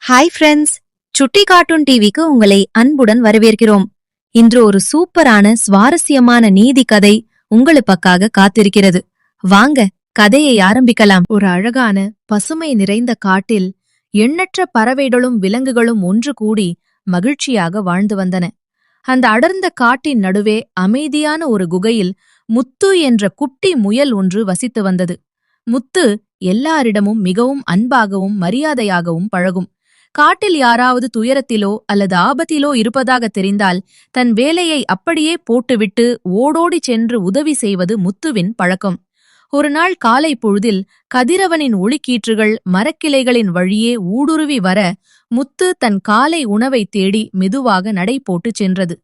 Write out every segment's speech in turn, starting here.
Hi friends, சுட்டி cartoon டிவிக்கு உங்களை அன்புடன் வரவேற்கிறோம். இன்று ஒரு சூப்பரான சுவாரஸ்யமான நீதி கதை உங்களுக்காக காத்திருக்கிறது. வாங்க கதையை ஆரம்பிக்கலாம். ஒரு அழகான பசுமை நிறைந்த காட்டில் எண்ணற்ற பறவைகளும் விலங்குகளும் ஒன்று கூடி மகிழ்ச்சியாக வாழ்ந்து வந்தன. அந்த அடர்ந்த காட்டின் நடுவே அமைதியான ஒரு குகையில் முத்து என்ற குட்டி முயல் ஒன்று வசித்து வந்தது. முத்து எல்லாரிடமும் மிகவும் அன்பாகவும் மரியாதையாகவும் பழகும். காட்டில் யாராவது துயரத்திலோ அல்லது ஆபத்திலோ இருப்பதாக தெரிந்தால் தன் வேலையை அப்படியே போட்டுவிட்டு ஓடோடி சென்று உதவி செய்வது முத்துவின் பழக்கம். ஒரு நாள் காலை பொழுதில் கதிரவனின் ஒளிக்கீற்றுகள் மரக்கிளைகளின் வழியே ஊடுருவி வர முத்து தன் காலை உணவை தேடி மெதுவாக நடை போட்டு சென்றது.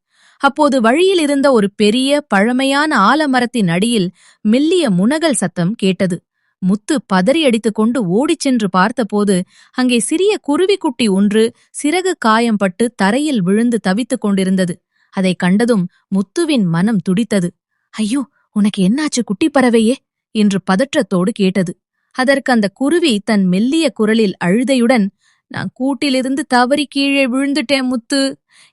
அப்போது வழியில் இருந்த ஒரு பெரிய பழமையான ஆலமரத்தின் அடியில் மெல்லிய முனகல் சத்தம் கேட்டது. முத்து பதறியடித்துக் கொண்டு ஓடிச் சென்று பார்த்தபோது அங்கே சிறிய குருவிக்குட்டி ஒன்று சிறகு காயம்பட்டு தரையில் விழுந்து தவித்துக் கொண்டிருந்தது. அதை கண்டதும் முத்துவின் மனம் துடித்தது. ஐயோ, உனக்கு என்னாச்சு குட்டி பறவையே என்று பதற்றத்தோடு கேட்டது. அதற்கு அந்த குருவி தன் மெல்லிய குரலில் அழுதையுடன், நான் கூட்டிலிருந்து தவறி கீழே விழுந்துட்டேன் முத்து.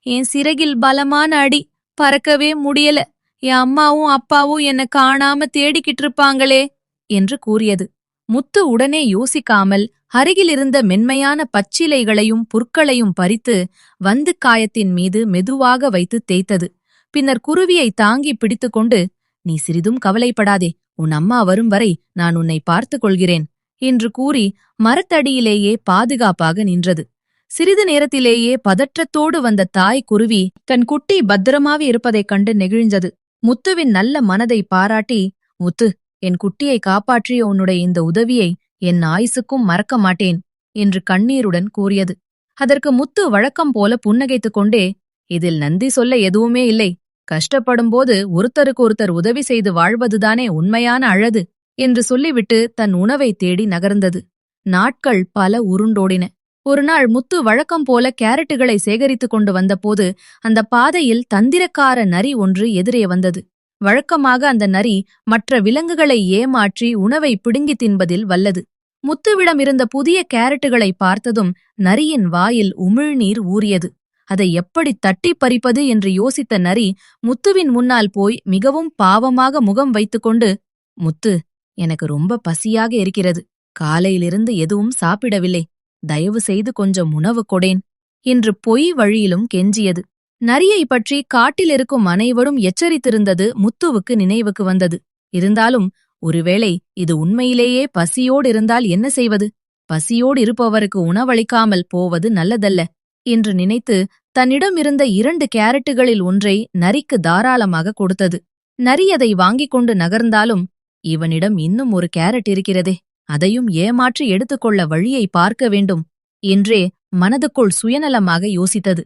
என் சிறகில் பலமான அடி, பறக்கவே முடியல. என் அம்மாவும் அப்பாவும் என்ன காணாம தேடிக்கிட்டு இருப்பாங்களே என்று கூறியது. முத்து உடனே யோசிக்காமல் அருகிலிருந்த மென்மையான பச்சிலைகளையும் புற்களையும் பறித்து வந்து காயத்தின் மீது மெதுவாக வைத்து தேய்த்தது. பின்னர் குருவியை தாங்கி பிடித்துக்கொண்டு, நீ சிறிதும் கவலைப்படாதே, உன் அம்மா வரும் வரை நான் உன்னை பார்த்துக் கொள்கிறேன் என்று கூறி மரத்தடியிலேயே பாதுகாப்பாக நின்றது. சிறிது நேரத்திலேயே பதற்றத்தோடு வந்த தாய் குருவி தன் குட்டி பத்திரமாவே இருப்பதைக் கண்டு நெகிழ்ந்தது. முத்துவின் நல்ல மனதை பாராட்டி, முத்து, என் குட்டியை காப்பாற்றிய உன்னுடைய இந்த உதவியை என் ஆயுசுக்கும் மறக்க மாட்டேன் என்று கண்ணீருடன் கூறியது. அதற்கு முத்து வழக்கம் போல புன்னகைத்துக் கொண்டே, இதில் நன்றி சொல்ல எதுவுமே இல்லை. கஷ்டப்படும்போது ஒருத்தருக்கு ஒருத்தர் உதவி செய்து வாழ்வதுதானே உண்மையான அழகு என்று சொல்லிவிட்டு தன் உணவை தேடி நகர்ந்தது. நாட்கள் பல உருண்டோடின. ஒரு நாள் முத்து வழக்கம் போல கேரட்டுகளை சேகரித்துக் கொண்டு வந்தபோது அந்த பாதையில் தந்திரக்கார நரி ஒன்று எதிரே வந்தது. வழக்கமாக அந்த நரி மற்ற விலங்குகளை ஏமாற்றி உணவை பிடுங்கி தின்பதில் வல்லது. முத்துவிடம் இருந்த புதிய கேரட்டுகளை பார்த்ததும் நரியின் வாயில் உமிழ்நீர் ஊறியது. அதை எப்படி தட்டி பறிப்பது என்று யோசித்த நரி முத்துவின் முன்னால் போய் மிகவும் பாவமாக முகம் வைத்துக்கொண்டு, முத்து, எனக்கு ரொம்ப பசியாக இருக்கிறது. காலையிலிருந்து எதுவும் சாப்பிடவில்லை. தயவு செய்து கொஞ்சம் உணவு கொடேன் என்று பொய் வழியிலும் கெஞ்சியது. நரியை பற்றி காட்டில் இருக்கும் அனைவரும் எச்சரித்திருந்தது முத்துவுக்கு நினைவுக்கு வந்தது. இருந்தாலும் ஒருவேளை இது உண்மையிலேயே பசியோடு இருந்தால் என்ன செய்வது? பசியோடு இருப்பவருக்கு உணவளிக்காமல் போவது நல்லதல்ல என்று நினைத்து தன்னிடம் இருந்த 2 கேரட்டுகளில் ஒன்றை நரிக்கு தாராளமாக கொடுத்தது. நரி அதை வாங்கிக் கொண்டு நகர்ந்தாலும், இவனிடம் இன்னும் ஒரு கேரட் இருக்கிறதே, அதையும் ஏமாற்றி எடுத்துக்கொள்ள வழியை பார்க்க வேண்டும் என்றே மனதுக்குள் சுயநலமாக யோசித்தது.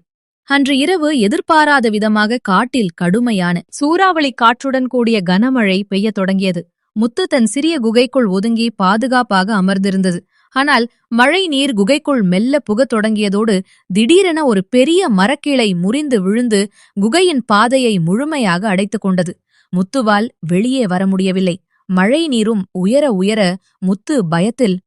அன்று இரவு எதிர்பாராத விதமாக காட்டில் கடுமையான சூறாவளி காற்றுடன் கூடிய கனமழை பெய்யத் தொடங்கியது. முத்து தன் சிறிய குகைக்குள் ஒதுங்கி பாதுகாப்பாக அமர்ந்திருந்தது. ஆனால் மழை நீர் குகைக்குள் மெல்ல புகத் தொடங்கியதோடு திடீரென ஒரு பெரிய மரக்கிளை முறிந்து விழுந்து குகையின் பாதையை முழுமையாக அடைத்துக் கொண்டது. முத்துவால் வெளியே வர முடியவில்லை. மழை நீரும் உயர உயர முத்து பயத்தில்,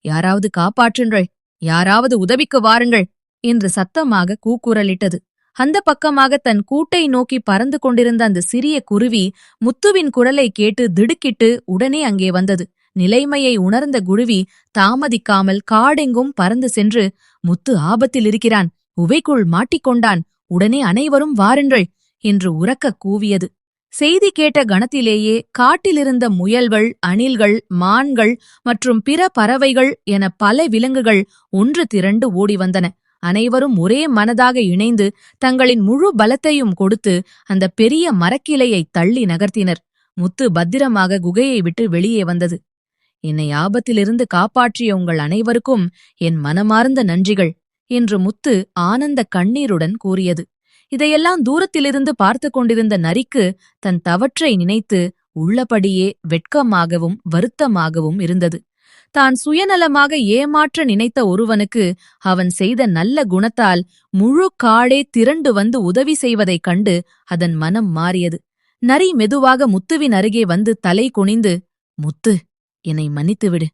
யாராவது காப்பாற்றுங்கள், யாராவது உதவிக்கு வாருங்கள் என்று சத்தமாக கூக்குரலிட்டது. அந்த பக்கமாக தன் கூட்டை நோக்கி பறந்து கொண்டிருந்த அந்த சிறிய குருவி முத்துவின் குரலை கேட்டு திடுக்கிட்டு உடனே அங்கே வந்தது. நிலைமையை உணர்ந்த குருவி தாமதிக்காமல் காடெங்கும் பறந்து சென்று, முத்து ஆபத்தில் இருக்கிறான், உவைக்குள் மாட்டிக்கொண்டான், உடனே அனைவரும் வாருங்கள் என்று உரக்க கூவியது. செய்தி கேட்ட கணத்திலேயே காட்டிலிருந்த முயல்கள், அணில்கள், மான்கள் மற்றும் பிற பறவைகள் என பல விலங்குகள் ஒன்று திரண்டு ஓடி வந்தன. அனைவரும் ஒரே மனதாக இணைந்து தங்களின் முழு பலத்தையும் கொடுத்து அந்த பெரிய மரக்கிளையை தள்ளி நகர்த்தினர். முத்து பத்திரமாக குகையை விட்டு வெளியே வந்தது. என்னை ஆபத்திலிருந்து காப்பாற்றிய உங்கள் அனைவருக்கும் என் மனமார்ந்த நன்றிகள் என்று முத்து ஆனந்த கண்ணீருடன் கூறியது. இதையெல்லாம் தூரத்திலிருந்து பார்த்து கொண்டிருந்த நரிக்கு தன் தவற்றை நினைத்து உள்ளபடியே வெட்கமாகவும் வருத்தமாகவும் இருந்தது. தான் சுயநலமாக ஏமாற்ற நினைத்த ஒருவனுக்கு அவன் செய்த நல்ல குணத்தால் முழு காடே திரண்டு வந்து உதவி செய்வதைக் கண்டு அதன் மனம் மாறியது. நரி மெதுவாக முத்துவின் அருகே வந்து தலை குனிந்து, முத்து, என்னை மன்னித்துவிடு.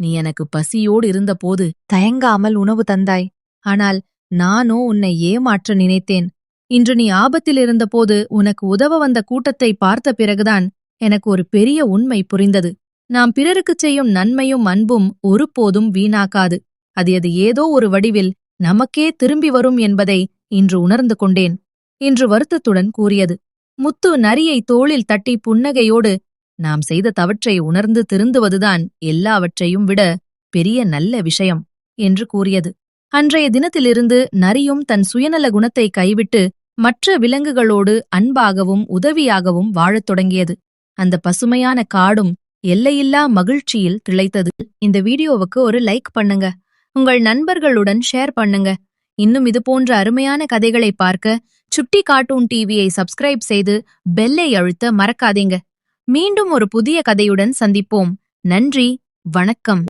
நீ எனக்கு பசியோடு இருந்தபோது தயங்காமல் உணவு தந்தாய். ஆனால் நானோ உன்னை ஏமாற்ற நினைத்தேன். இன்று நீ ஆபத்தில் இருந்தபோது உனக்கு உதவ வந்த கூட்டத்தை பார்த்த பிறகுதான் எனக்கு ஒரு பெரிய உண்மை புரிந்தது. நாம் பிறருக்குச் செய்யும் நன்மையும் அன்பும் ஒருபோதும் வீணாக்காது. அது ஏதோ ஒரு வடிவில் நமக்கே திரும்பி வரும் என்பதை இன்று உணர்ந்து கொண்டேன். இன்று வருத்தத்துடன் கூறியது. முத்து நரியை தோளில் தட்டி புன்னகையோடு, நாம் செய்த தவற்றை உணர்ந்து திருந்துவதுதான் எல்லாவற்றையும் விட பெரிய நல்ல விஷயம் என்று கூறியது. அன்றைய தினத்திலிருந்து நரியும் தன் சுயநல குணத்தை கைவிட்டு மற்ற விலங்குகளோடு அன்பாகவும் உதவியாகவும் வாழத் தொடங்கியது. அந்த பசுமையான காடும் எல்லையில்லா மகிழ்ச்சியில் திளைத்தது. இந்த வீடியோவுக்கு ஒரு லைக் பண்ணுங்க, உங்கள் நண்பர்களுடன் ஷேர் பண்ணுங்க. இன்னும் இதுபோன்ற அருமையான கதைகளை பார்க்க சுட்டி கார்ட்டூன் டிவியை சப்ஸ்கிரைப் செய்து பெல்லை அழுத்த மறக்காதீங்க. மீண்டும் ஒரு புதிய கதையுடன் சந்திப்போம். நன்றி, வணக்கம்.